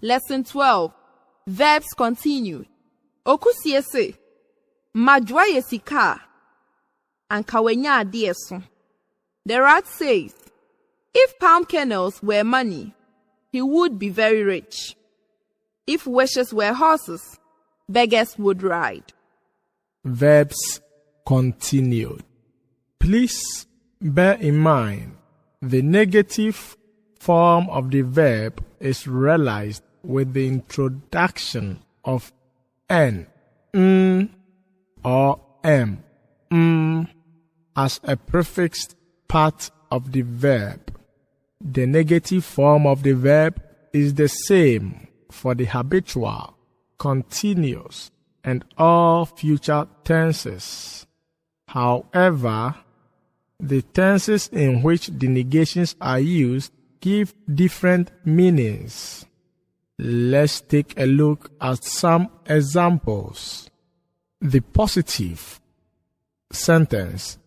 Lesson 12. Verbs continued. Okusie se, Majwa yesika, anka wenya adieso. The rat says, if palm kernels were money, he would be very rich. If wishes were horses, beggars would ride. Verbs continued. Please bear in mind the negative form of the verb is realized with the introduction of n, or m, as a prefixed part of the verb. The negative form of the verb is the same for the habitual, continuous, and all future tenses. However, the tenses in which the negations are used give different meanings. Let's take a look at some examples. The positive sentence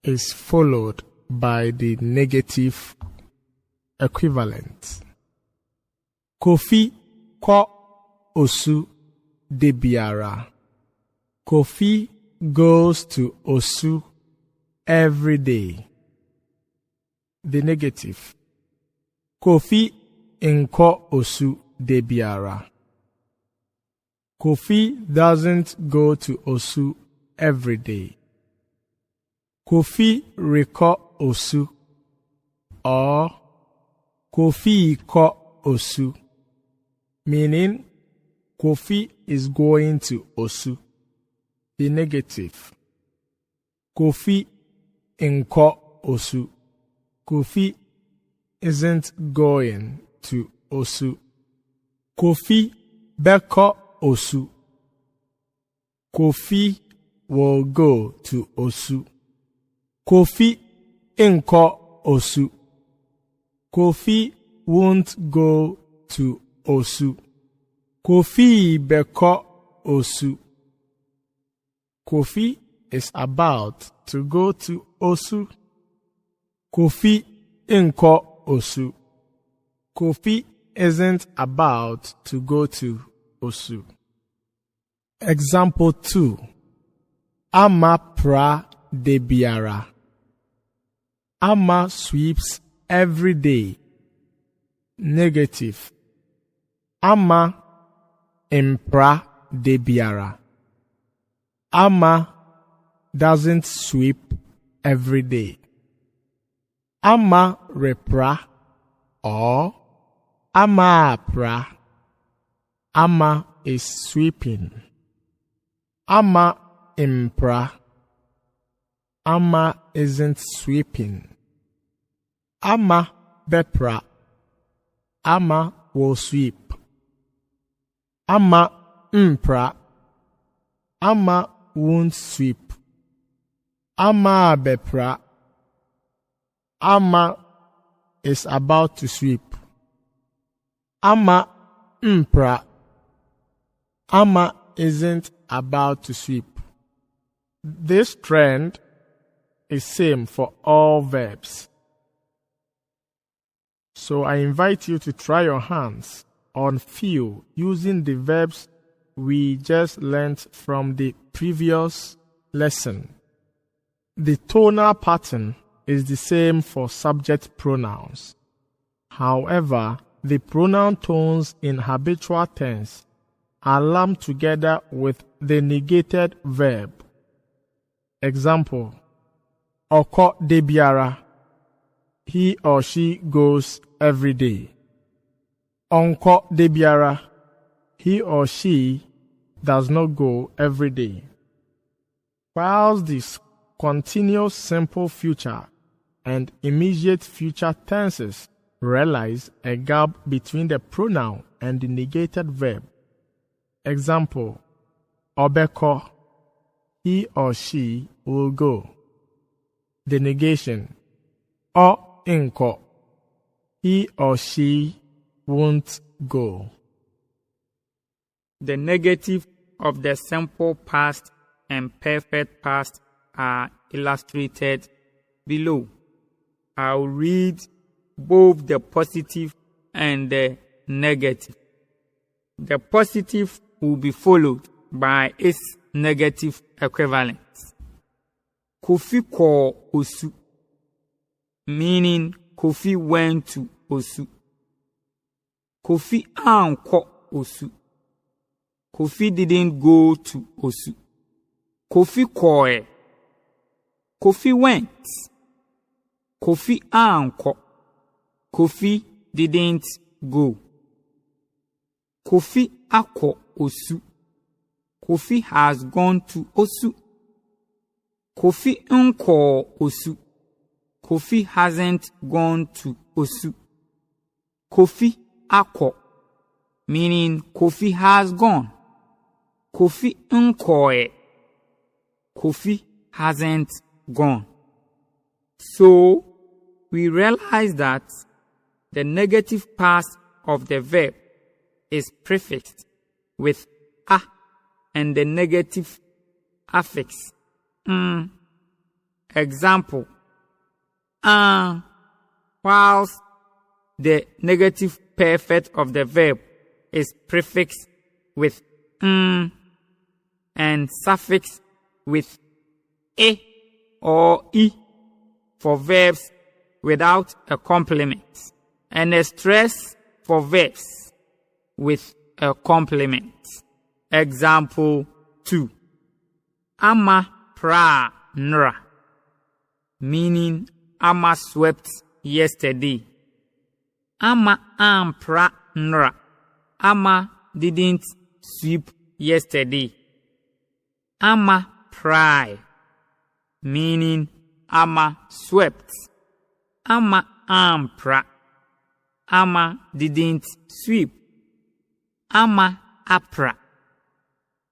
is followed by the negative equivalent. Kofi ko osu de biara. Kofi goes to Osu every day. The negative. Kofi inko Osu de biara. Kofi doesn't go to Osu every day. Kofi reko Osu, or Kofi ko Osu, meaning Kofi is going to Osu. The negative. Kofi inko Osu. Kofi isn't going to Osu. Kofi beko Osu. Kofi will go to Osu. Kofi inko Osu. Kofi won't go to Osu. Kofi beko Osu. Kofi is about to go to Osu. Kofi inko Osu. Kofi isn't about to go to Osu. Example 2. Ama pra de biara. Ama sweeps every day. Negative. Ama impra de biara. Ama doesn't sweep every day. Ama repra, or ama pra. Ama is sweeping. Ama impra. Ama isn't sweeping. Ama bepra. Ama will sweep. Ama impra. Ama won't sweep. Ama bepra. Ama is about to sweep. Ama impra. Ama isn't about to sweep. This trend is same for all verbs. So I invite you to try your hands on few using the verbs we just learned from the previous lesson. The tonal pattern is the same for subject pronouns. However, the pronoun tones in habitual tense are lumped together with the negated verb. Example: Oko de biara. He or she goes every day. Onko de biara. He or she does not go every day. Whilst this continuous simple future and immediate future tenses realize a gap between the pronoun and the negated verb. Example: Obeko. He or she will go. The negation: O inko. He or she won't go. The negative of the simple past and perfect past are illustrated below. I'll read both the positive and the negative. the positive will be followed by its negative equivalent. Kofi kɔɔ osu, meaning Kofi went to osu. Kofi ankɔ osu. Kofi didn't go to osu. Kofi kɔɔ. Kofi went. Kofi ankɔ. Kofi didn't go. Kofi akɔ osu. Kofi has gone to osu. Kofi nkɔɔ osu. Kofi hasn't gone to osu. Kofi akɔ, meaning Kofi has gone. Kofi nkɔɔ. Kofi hasn't gone. So, we realize that the negative part of the verb is prefixed with a and the negative affix. Example, whilst the negative perfect of the verb is prefixed with and suffixed with e or I for verbs without a complement, and a stress for verbs with a complement. Example 2. Ama pra nra, meaning Ama swept yesterday. Ama ampra nra, Ama didn't sweep yesterday. Ama pry, meaning Ama swept. Ama ampra, Ama didn't sweep. Ama apra,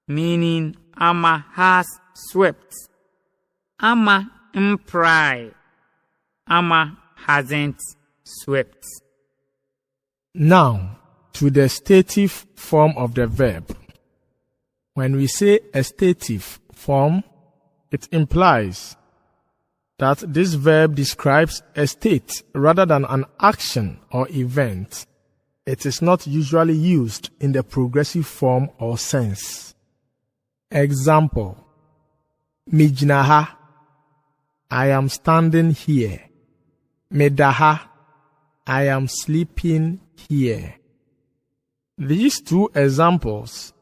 meaning Ama has swept. Ama impry, Ama hasn't swept. Now, to the stative form of the verb. When we say a stative form, it implies that this verb describes a state rather than an action or event. It is not usually used in the progressive form or sense. Example, Mijnaha, I am standing here. Medaha, I am sleeping here. These two examples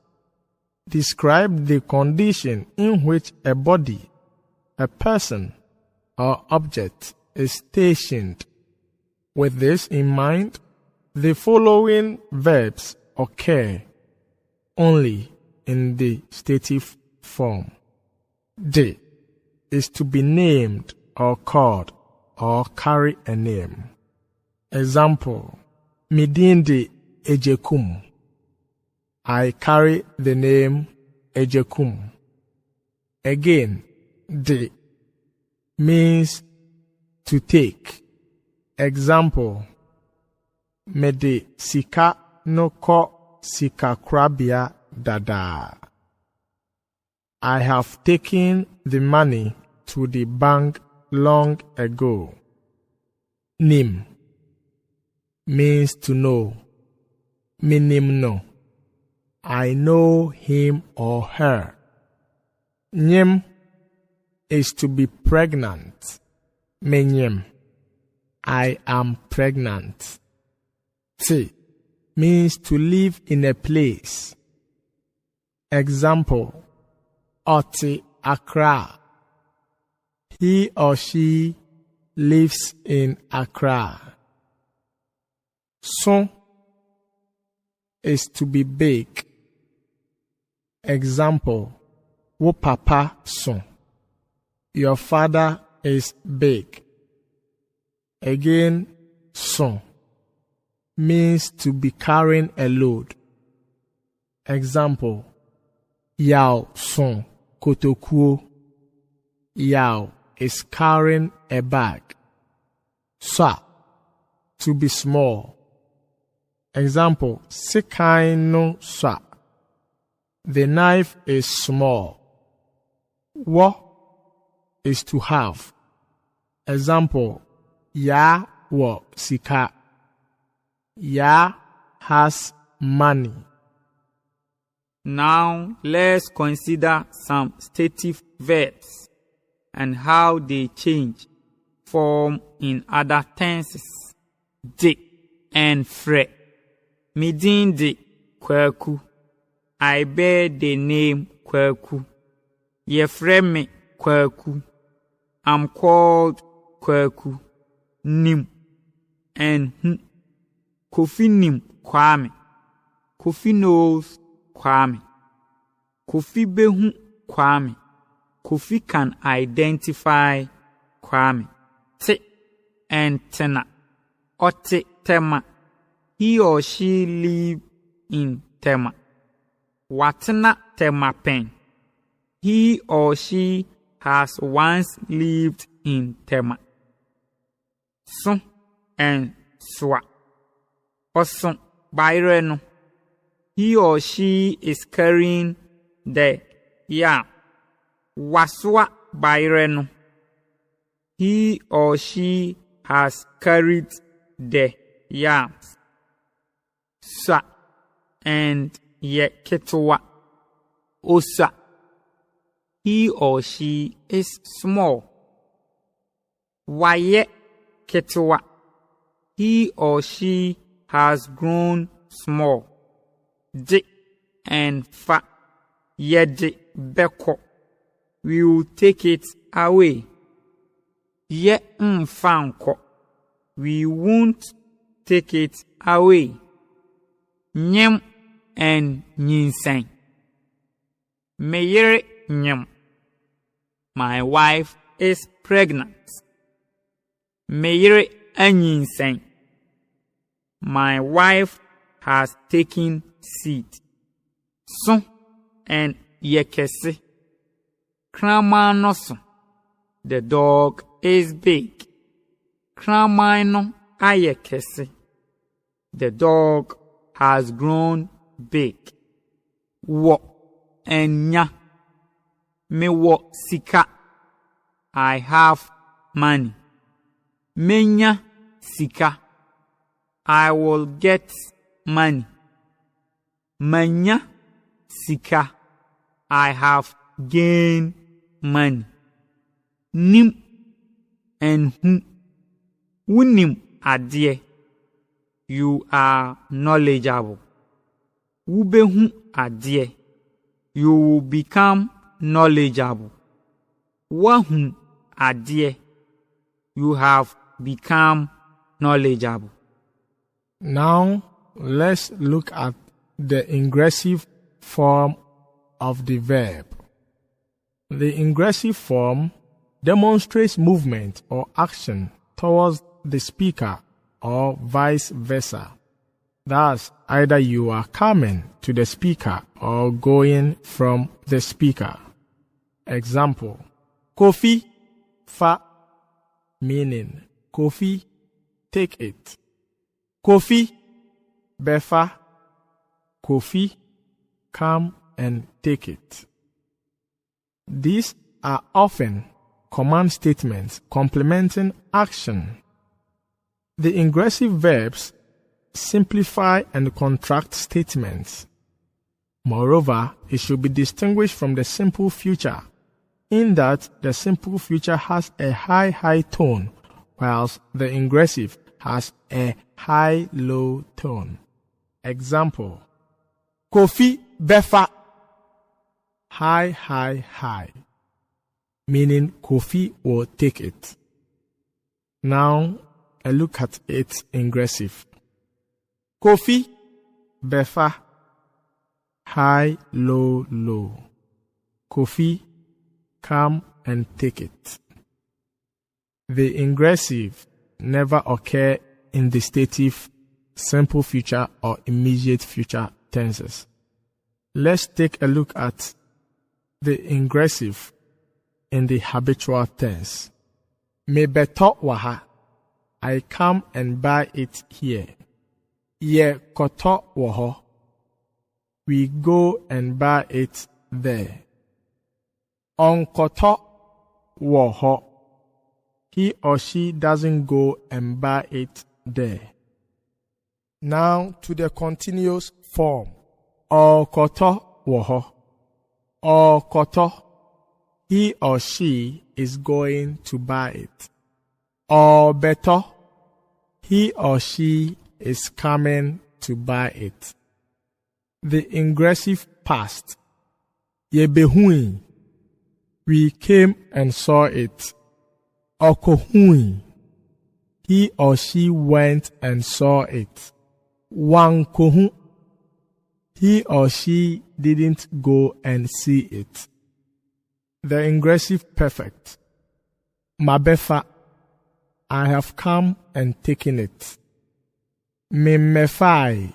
describe the condition in which a body, a person, or object is stationed. With this in mind, the following verbs occur only in the stative form. De is to be named or called or carry a name. Example, Midinde Ejekum, I carry the name Ejekum. Again, de means to take. Example, Mede sika no ko sika krabia dada. I have taken the money to the bank long ago. Nim means to know. Minim no, I know him or her. Nyem is to be pregnant. Menyem, I am pregnant. T means to live in a place. Example, Oti Accra. He or she lives in Accra. Son is to be big. Example, Wo papa son. Your father is big. Again, son means to be carrying a load. Example, Yao son kotokuo. Yao is carrying a bag. Sa, to be small. Example, Sekai no sa. The knife is small. Wo is to have. Example, Ya wo sika. Ya has money. Now let's consider some stative verbs and how they change form in other tenses. De and fre. Midin de kwaku. I bear the name kwaku. Ye fre me kwaku. I'm called kwaku. Nim and Kofi nim Kwame. Kofi knows Kwame. Kofi behu Kwame. Kofi can identify Kwame. Te and tena. Ote tema. He or she live in tema. Watena tema pen. He or she has once lived in tema. So and swa. Oson bayreno. He or she is carrying the yam. Waswa bayreno. He or she has carried the yams. Sa and ye ketwa. Osa. He or she is small. Waye ketwa. He or she has grown small. De and fa. Ye de beko. We will take it away. Ye mfanko. We won't take it away. Nyem and nyinseng. Meyere nyem. My wife is pregnant. Meyere nyinseng. My wife has taken seed. So and yekese. Kramanoso. The dog is big. Kramano ayekese. The dog has grown big. Wo and nya. Me wo sika. I have money. Menya sika. I will get money. Manya sika. I have gained money. Nim and Wunim adie. You are knowledgeable. Wubehu adie. You will become knowledgeable. Wahu adie. You have become knowledgeable. Now, let's look at the ingressive form of the verb. The ingressive form demonstrates movement or action towards the speaker or vice versa. Thus, either you are coming to the speaker or going from the speaker. Example: Kofi, fa, meaning Kofi, take it. Kofi, befa, Kofi, come and take it. These are often command statements complementing action. The ingressive verbs simplify and contract statements. Moreover, it should be distinguished from the simple future, in that the simple future has a high tone, whilst the ingressive has a high-low tone. Example: Kofi befa, high, meaning Kofi will take it. Now, a look at its ingressive. Kofi befa, high, low. Kofi, come and take it. The ingressive never occur in the dative, simple future, or immediate future tenses. Let's take a look at the ingressive in the habitual tense. Me beto waha, I come and buy it here. Ye koto waho, we go and buy it there. On koto waho, he or she doesn't go and buy it there. Now to the continuous form. O koto woho. Or koto, he or she is going to buy it. Or beto, he or she is coming to buy it. The ingressive past. Yebehui, we came and saw it. Okohui, he or she went and saw it. Wankohu, he or she didn't go and see it. The ingressive perfect. Mabefa, I have come and taken it. Mimefai,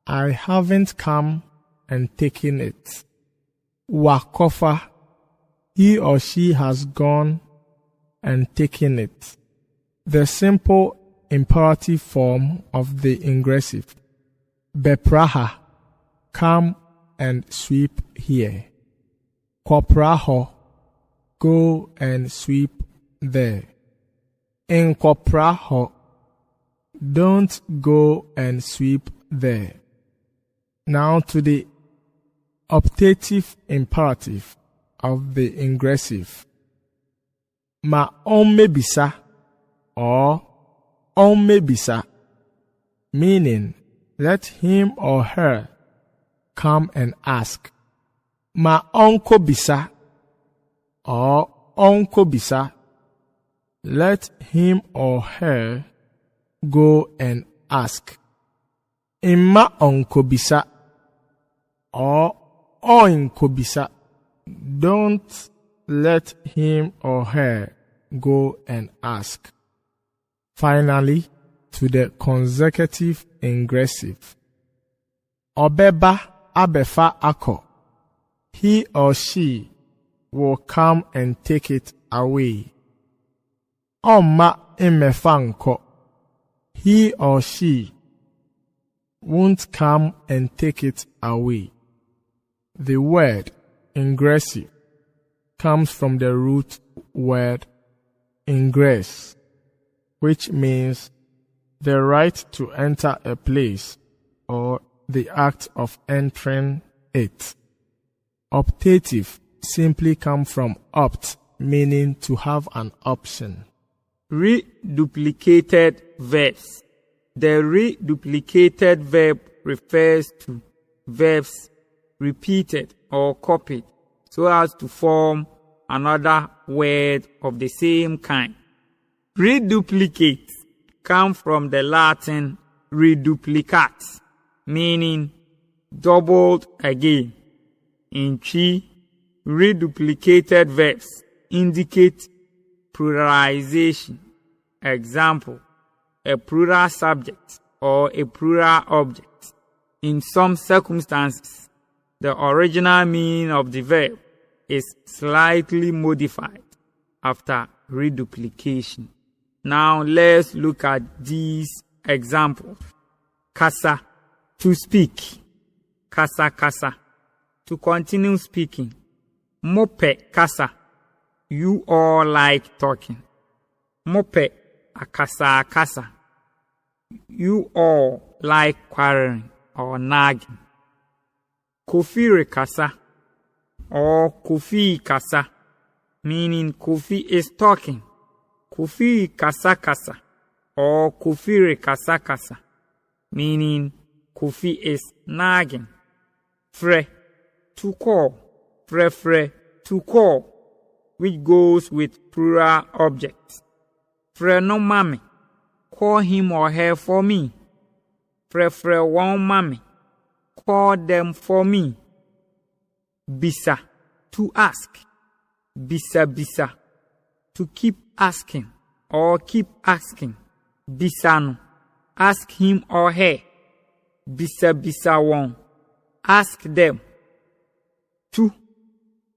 I haven't come and taken it. Wakofa, he or she has gone and taken it. The simple imperative form of the ingressive. Bepraha, come and sweep here. Kopraho, go and sweep there. Inkopraho, don't go and sweep there. Now to the optative imperative of the ingressive. Ma ommebisa or ommebisa, meaning let him or her come and ask. Ma onkobisa or onkobisa, let him or her go and ask. Imma onkobisa or oinkobisa, don't let him or her go and ask. Finally, to the consecutive ingressive. Obeba abefa ako, he or she will come and take it away. Oma imefanko, he or she won't come and take it away. The word ingressive comes from the root word ingress, which means the right to enter a place or the act of entering it. Optative simply comes from opt, meaning to have an option. Reduplicated verbs. The reduplicated verb refers to verbs repeated or copied so as to form another word of the same kind. Reduplicate come from the Latin reduplicat, meaning doubled again. In Chi, reduplicated verbs indicate pluralization. Example, a plural subject or a plural object. In some circumstances, the original meaning of the verb is slightly modified after reduplication. Now let's look at these examples. Kasa, to speak. Kasa kasa, to continue speaking. Mope kasa, you all like talking. Mope akasa akasa, you all like quarreling or nagging. Kofi rekasa or Kofi kasa, meaning Kofi is talking. Kofi kasa kasa or Kofi rekasa kasa, meaning Kofi is nagging. Fre, to call. Fre, to call, which goes with plural objects. Fre no mami, call him or her for me. Fre one mami, call them for me. Bisa, to ask. Bisa, to keep asking or keep asking. Bisano, ask him or her. Bisa one, ask them.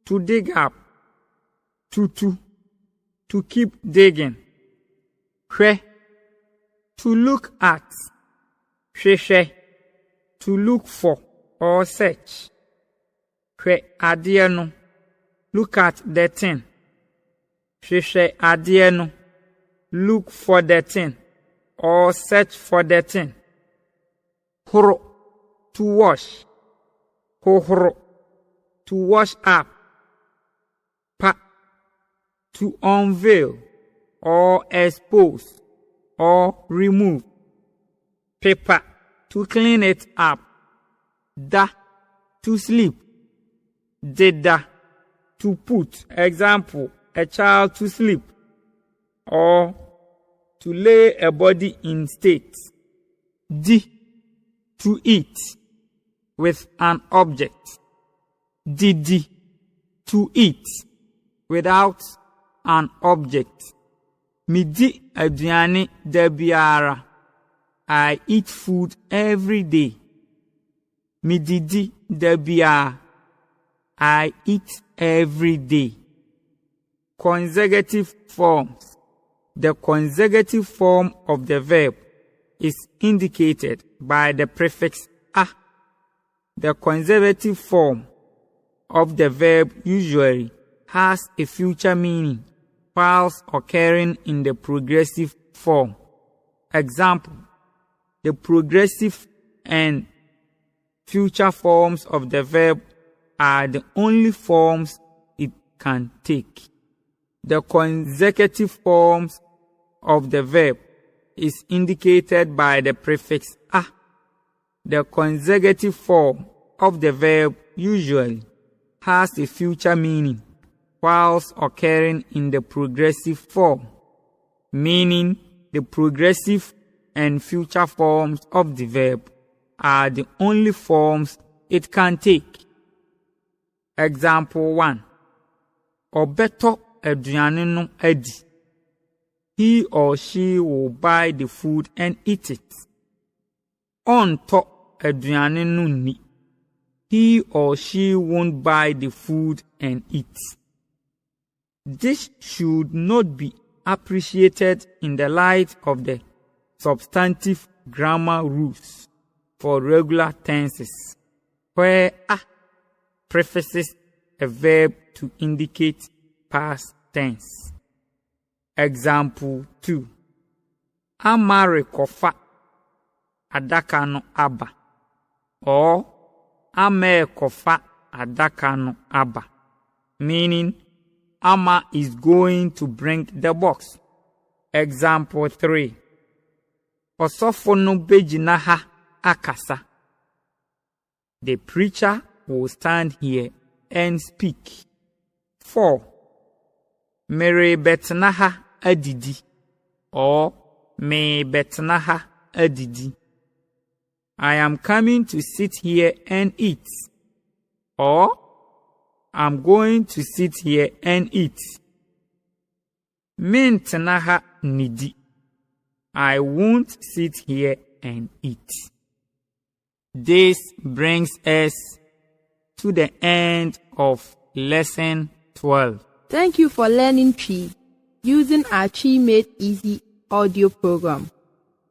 To dig up. To keep digging. Hwe, to look at. Hwehwe, to look for or search. Hwe adie no, look at the thing. Hwehwe adie no, look for the thing or search for the thing. Horo, to wash. hohoro, to wash up. Pa, to unveil or expose or remove. Paper, to clean it up. Da, to sleep. Deda, to put. Example, a child to sleep. Or to lay a body in state. Di, to eat with an object. Didi, to eat without an object. Midi aduane da biara. I eat food every day. Mididi da biara. I eat every day. Consecutive forms. The consecutive form of the verb is indicated by the prefix a. The consecutive form of the verb usually has a future meaning whilst occurring in the progressive form. Example, the progressive and future forms of the verb are the only forms it can take. The consecutive forms of the verb is indicated by the prefix a. The consecutive form of the verb usually has a future meaning whilst occurring in the progressive form, meaning the progressive and future forms of the verb are the only forms it can take. Example 1. Obeto aduane no adi. He or she will buy the food and eat it. Onto aduane no ni. He or she won't buy the food and eat. This should not be appreciated in the light of the substantive grammar rules for regular tenses, where a prefixes a verb to indicate past tense. Example 2. Amare kofa adaka no aba. Or Ame kofa adaka no aba. Meaning, Ama is going to bring the box. Example 3. Osofo no begyina ha akasa. The preacher will stand here and speak. 4. Mere betena ha adidi. Or me betena ha adidi. I am coming to sit here and eat. Or I'm going to sit here and eat. Mentena ha nidi. I won't sit here and eat. This brings us to the end of lesson 12. Thank you for learning Chi using our Chi Made Easy audio program.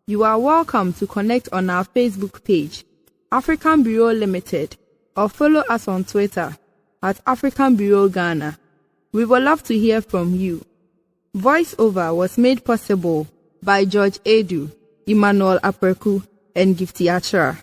You are welcome to connect on our Facebook page, African Bureau Limited, or follow us on Twitter at African Bureau Ghana. We would love to hear from you. Voiceover was made possible by George Edu, Emmanuel Apreku, and Gifty Achra.